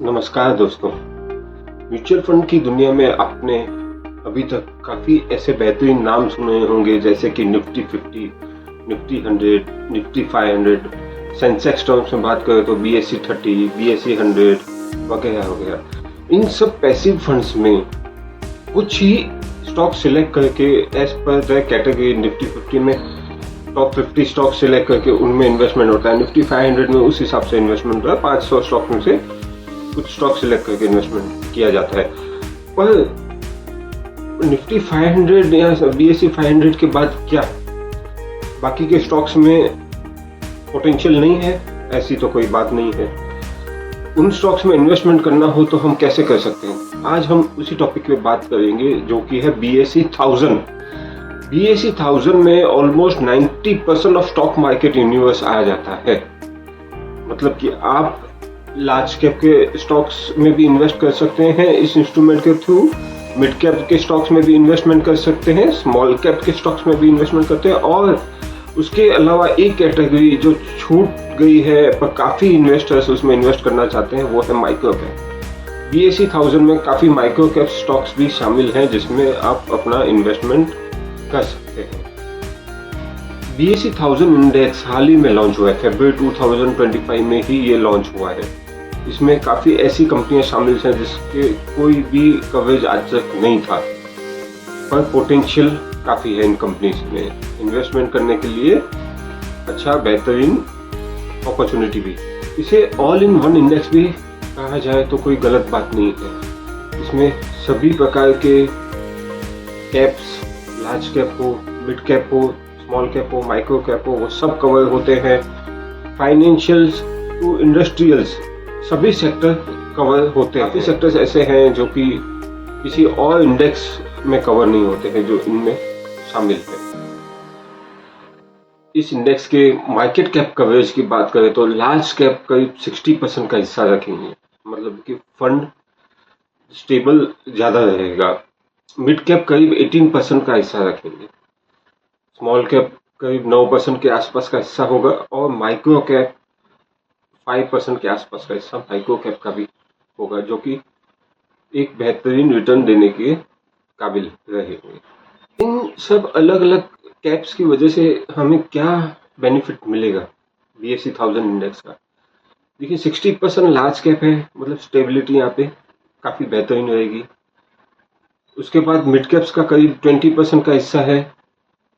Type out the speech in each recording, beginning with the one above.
नमस्कार दोस्तों। Mutual fund की दुनिया में आपने अभी तक काफ़ी ऐसे बेहतरीन नाम सुने होंगे जैसे कि Nifty 50, Nifty 100, Nifty 500, Sensex terms में बात करें तो BSE 30, BSE 100 वगैरह वगैरह। इन सब पैसिव फंड्स में कुछ ही स्टॉक सिलेक्ट करके as per the category Nifty 50 में टॉप 50 स्टॉक सिलेक्ट करके उनमें इन्वेस्टमेंट होता है। निफ्टी 500 में उस हिसाब से इन्वेस्टमेंट होता है, 500 स्टॉक में से कुछ स्टॉक सिलेक्ट करके इन्वेस्टमेंट किया जाता है। पर निफ्टी 500 या BSE 500 के बाद क्या बाकी के स्टॉक्स में पोटेंशियल नहीं है? ऐसी तो कोई बात नहीं है। उन स्टॉक्स में इन्वेस्टमेंट करना हो तो हम कैसे कर सकते हैं? आज हम उसी टॉपिक पे बात करेंगे जो कि है BSE 1000। BSE 1000 में almost 90% of stock market universe आ जाता है। मतलब कि आप लार्ज कैप के स्टॉक्स में भी इन्वेस्ट कर सकते हैं इस इंस्ट्रूमेंट के थ्रू, मिड कैप के स्टॉक्स में भी इन्वेस्टमेंट कर सकते हैं, स्मॉल कैप के स्टॉक्स में भी इन्वेस्टमेंट करते हैं, और उसके अलावा एक कैटेगरी जो छूट गई है पर काफ़ी इन्वेस्टर्स उसमें इन्वेस्ट करना चाहते हैं वो है माइक्रो कैप। BSE 1000 में काफ़ी माइक्रो कैप स्टॉक्स भी शामिल हैं जिसमें आप अपना इन्वेस्टमेंट कर सकते हैं। BSE 1000 इंडेक्स हाल ही में लॉन्च हुआ है, फरवरी 2025 में ही ये लॉन्च हुआ है। इसमें काफ़ी ऐसी कंपनियां शामिल हैं जिसके कोई भी कवरेज आज तक नहीं था, पर पोटेंशियल काफ़ी है इन कंपनीज में इन्वेस्टमेंट करने के लिए। अच्छा बेहतरीन अपॉर्चुनिटी भी। इसे ऑल इन वन इंडेक्स भी कहा जाए तो कोई गलत बात नहीं है। इसमें सभी प्रकार के कैप्स, लार्ज कैप हो, मिड कैप हो, स्मॉल कैप हो, माइक्रो कैप हो, वो सब कवर होते हैं। फाइनेंशियल्स टू इंडस्ट्रियल्स सभी सेक्टर कवर होते हैं। काफ़ी सेक्टर्स ऐसे हैं जो कि किसी और इंडेक्स में कवर नहीं होते हैं जो इनमें शामिल है। इस इंडेक्स के मार्केट कैप कवरेज की बात करें तो लार्ज कैप करीब 60% का हिस्सा रखेंगे, मतलब कि फंड स्टेबल ज़्यादा रहेगा। मिड कैप करीब 18% का हिस्सा रखेंगे, स्मॉल कैप करीब 9% के आसपास का हिस्सा होगा, और माइक्रो कैप 5% के आसपास का हिस्सा माइक्रो कैप का भी होगा, जो कि एक बेहतरीन रिटर्न देने के काबिल रहेंगे। इन सब अलग अलग कैप्स की वजह से हमें क्या बेनिफिट मिलेगा BSE 1000 इंडेक्स का? देखिए 60% लार्ज कैप है, मतलब स्टेबिलिटी यहाँ पे काफ़ी बेहतरीन रहेगी। उसके बाद मिड कैप्स का करीब 20% का हिस्सा है,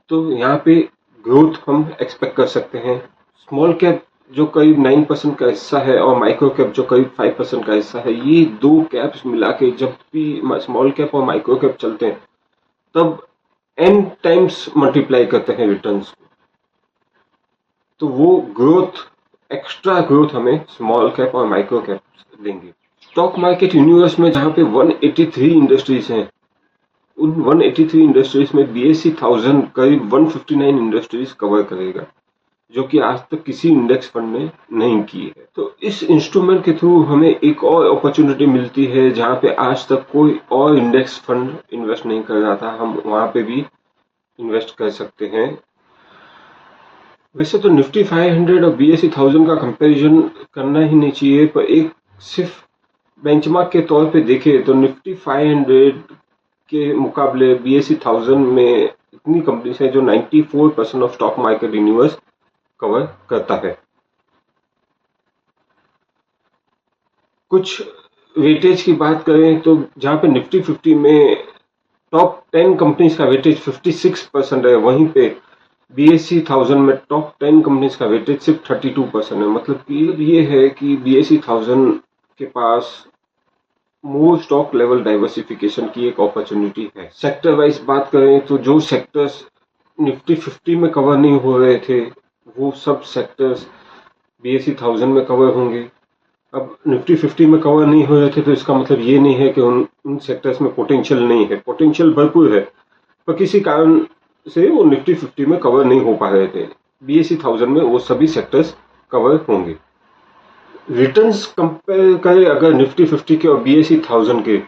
तो यहाँ पे ग्रोथ हम एक्सपेक्ट कर सकते हैं। स्मॉल कैप जो करीब 9% का हिस्सा है और माइक्रो कैप जो करीब 5% का हिस्सा है, ये दो कैप्स मिला के जब भी स्मॉल कैप और माइक्रो कैप चलते हैं तब n टाइम्स मल्टीप्लाई करते हैं रिटर्न्स को। तो वो ग्रोथ, एक्स्ट्रा ग्रोथ हमें स्मॉल कैप और माइक्रो कैप देंगे। स्टॉक मार्केट यूनिवर्स में जहाँ पे 183 इंडस्ट्रीज हैं, उन 183 इंडस्ट्रीज में BSE 1000 करीब 159 इंडस्ट्रीज कवर करेगा, जो कि आज तक किसी इंडेक्स फंड ने नहीं की है। तो इस इंस्ट्रूमेंट के थ्रू हमें एक और अपॉर्चुनिटी मिलती है जहाँ पे आज तक कोई और इंडेक्स फंड इन्वेस्ट नहीं कर रहा था, हम वहाँ पे भी इन्वेस्ट कर सकते हैं। वैसे तो निफ्टी 500 और BSE 1000 का कंपैरिजन करना ही नहीं चाहिए, पर एक सिर्फ बेंचमार्क के तौर पे देखें तो निफ्टी 500 के मुकाबले BSE 1000 में इतनी कंपनीज हैं जो 94% of stock market universe cover करता है। कुछ वेटेज की बात करें तो जहाँ पे निफ्टी 50 में टॉप 10 कंपनीज का वेटेज 56% है, वहीं पे BSE 1000 में टॉप 10 कंपनीज का वेटेज सिर्फ 32% है। मतलब कि ये है कि BSE 1000 के पास मोर स्टॉक लेवल डाइवर्सिफिकेशन की एक अपॉर्चुनिटी है। सेक्टर वाइज बात करें तो जो सेक्टर्स निफ्टी 50 में कवर नहीं हो रहे थे वो सब सेक्टर्स BSE 1000 में कवर होंगे। अब निफ्टी 50 में कवर नहीं हो रहे थे तो इसका मतलब ये नहीं है कि उन सेक्टर्स में पोटेंशियल नहीं है, पोटेंशियल भरपूर है, पर किसी कारण से वो निफ्टी 50 में कवर नहीं हो पा रहे थे। BSE 1000 में वो सभी सेक्टर्स कवर होंगे। रिटर्न्स कंपेयर करें अगर निफ्टी 50 के और BSE 1000 के,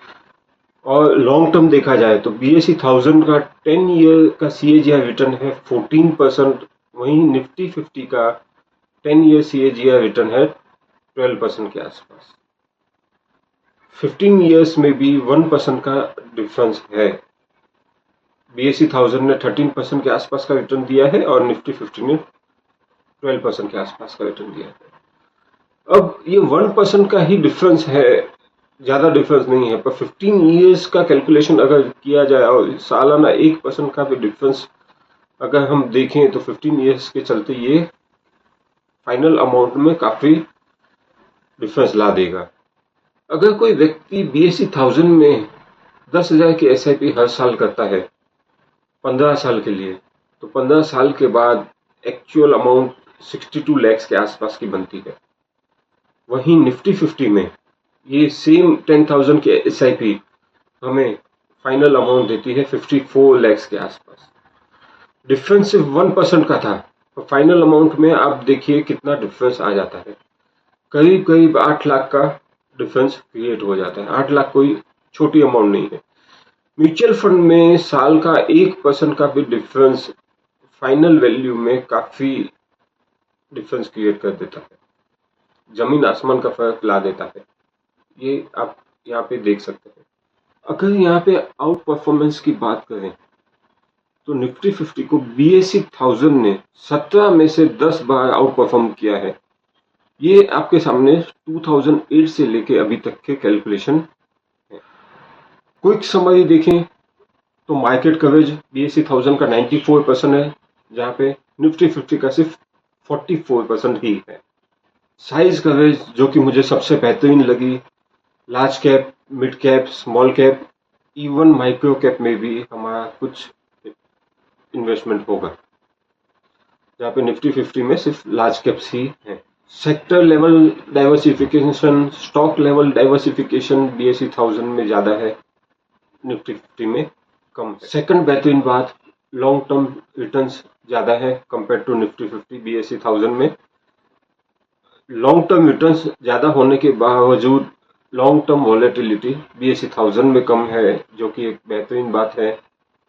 और लॉन्ग टर्म देखा जाए तो BSE 1000 का 10 ईयर का CAGR रिटर्न है 14%, वहीं निफ्टी 50 का 10 ईयर CAGR रिटर्न है 12% के आसपास। 15 ईयर्स में भी 1% का डिफरेंस है। BSE 1000 ने 13% के आसपास का रिटर्न दिया है और निफ्टी 50 ने 12% के आसपास का रिटर्न दिया है। अब ये 1% का ही डिफरेंस है, ज्यादा डिफरेंस नहीं है, पर 15 ईयर्स का कैलकुलेशन अगर किया जाए और सालाना 1% का भी डिफरेंस अगर हम देखें तो 15 ईयर्स के चलते ये फाइनल अमाउंट में काफी डिफरेंस ला देगा। अगर कोई व्यक्ति BSE 1000 में 10,000 की SIP हर साल करता है 15 साल के लिए, तो 15 साल के बाद एक्चुअल अमाउंट 62 लाख के आसपास की बनती है। वहीं निफ्टी 50 में ये सेम 10,000 के SIP हमें फाइनल अमाउंट देती है 54 लाख के आसपास। डिफरेंस सिर्फ 1% का था, तो फाइनल अमाउंट में आप देखिए कितना डिफरेंस आ जाता है। करीब करीब 8 लाख का डिफरेंस क्रिएट हो जाता है। 8 लाख कोई छोटी अमाउंट नहीं है। म्यूचुअल फंड में साल का 1% का भी डिफरेंस फाइनल वैल्यू में काफी डिफरेंस क्रिएट कर देता है, जमीन आसमान का फर्क ला देता है। ये आप यहाँ पे देख सकते हैं। अगर यहाँ पे आउट परफॉर्मेंस की बात करें तो निफ्टी 50 को BSE 1000 ने 17 में से 10 बार आउट परफॉर्म किया है। ये आपके सामने 2008 से लेके अभी तक के कैलकुलेशन है। क्विक समरी देखें तो मार्केट कवरेज BSE 1000 का 94% है, जहाँ पे निफ्टी 50 का सिर्फ 44% ही है। साइज कवरेज जो कि मुझे सबसे बेहतरीन लगी, large cap, mid cap, small cap, even micro cap में भी हमारा कुछ इन्वेस्टमेंट होगा, जहाँ पे निफ्टी 50 में सिर्फ लार्ज कैप्स ही है। Sector level diversification, stock level diversification BSE 1000 में ज्यादा है, निफ्टी 50 में कम है। सेकंड बेहतरीन बात, लॉन्ग टर्म रिटर्न्स ज्यादा है कंपेयर टू निफ्टी 50। BSE 1000 में लॉन्ग टर्म रिटर्न्स ज्यादा होने के बावजूद लॉन्ग टर्म वॉलेटिलिटी BSE 1000 में कम है, जो कि एक बेहतरीन बात है।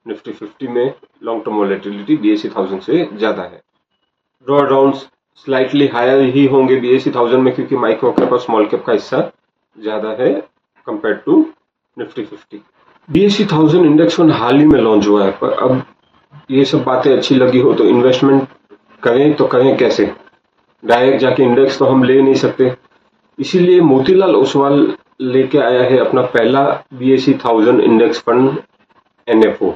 निफ्टी 50 में लॉन्ग टर्म वॉलेटिलिटी BSE 1000 से ज्यादा है। ड्रॉ डाउन्स स्लाइटली हायर ही होंगे BSE 1000 में, क्योंकि माइक्रो कैप और स्मॉल कैप का हिस्सा ज्यादा है compare to Nifty 50। BSE 1000 index fund हाल ही में लॉन्च हुआ है, पर अब ये सब बातें अच्छी लगी हो तो इन्वेस्टमेंट करें तो करें कैसे? डायरेक्ट जाके इंडेक्स तो हम ले नहीं सकते, इसीलिए मोतीलाल ओसवाल लेके आया है अपना पहला BSE 1000 इंडेक्स फंड NFO।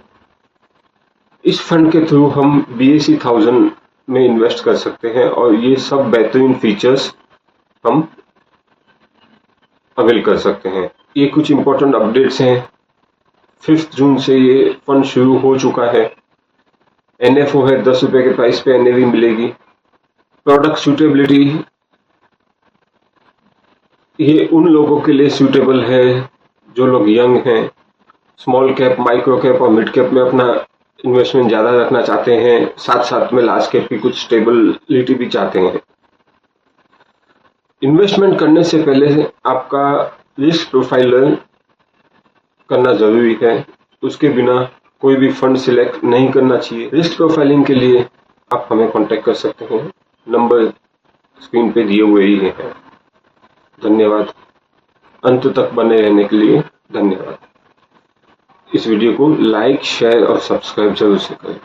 इस फंड के थ्रू हम BSE 1000 में इन्वेस्ट कर सकते हैं और ये सब बेहतरीन फीचर्स हम अवेल कर सकते हैं। ये कुछ इंपॉर्टेंट अपडेट्स हैं। 5 जून से ये फंड शुरू हो चुका है। NFO है, 10 रुपए के प्राइस पे NAV मिलेगी। प्रोडक्ट सूटेबिलिटी, ये उन लोगों के लिए सूटेबल है जो लोग यंग हैं, स्मॉल कैप, माइक्रो कैप और मिड कैप में अपना इन्वेस्टमेंट ज्यादा रखना चाहते हैं, साथ साथ में लार्ज कैप की कुछ स्टेबिलिटी भी चाहते हैं। इन्वेस्टमेंट करने से पहले आपका रिस्क प्रोफाइल करना जरूरी है, उसके बिना कोई भी फंड सिलेक्ट नहीं करना चाहिए। रिस्क प्रोफाइलिंग के लिए आप हमें कांटेक्ट कर सकते हैं, नंबर स्क्रीन पे दिए हुए ही हैं। धन्यवाद। अंत तक बने रहने के लिए धन्यवाद। इस वीडियो को लाइक, शेयर और सब्सक्राइब जरूर से करें।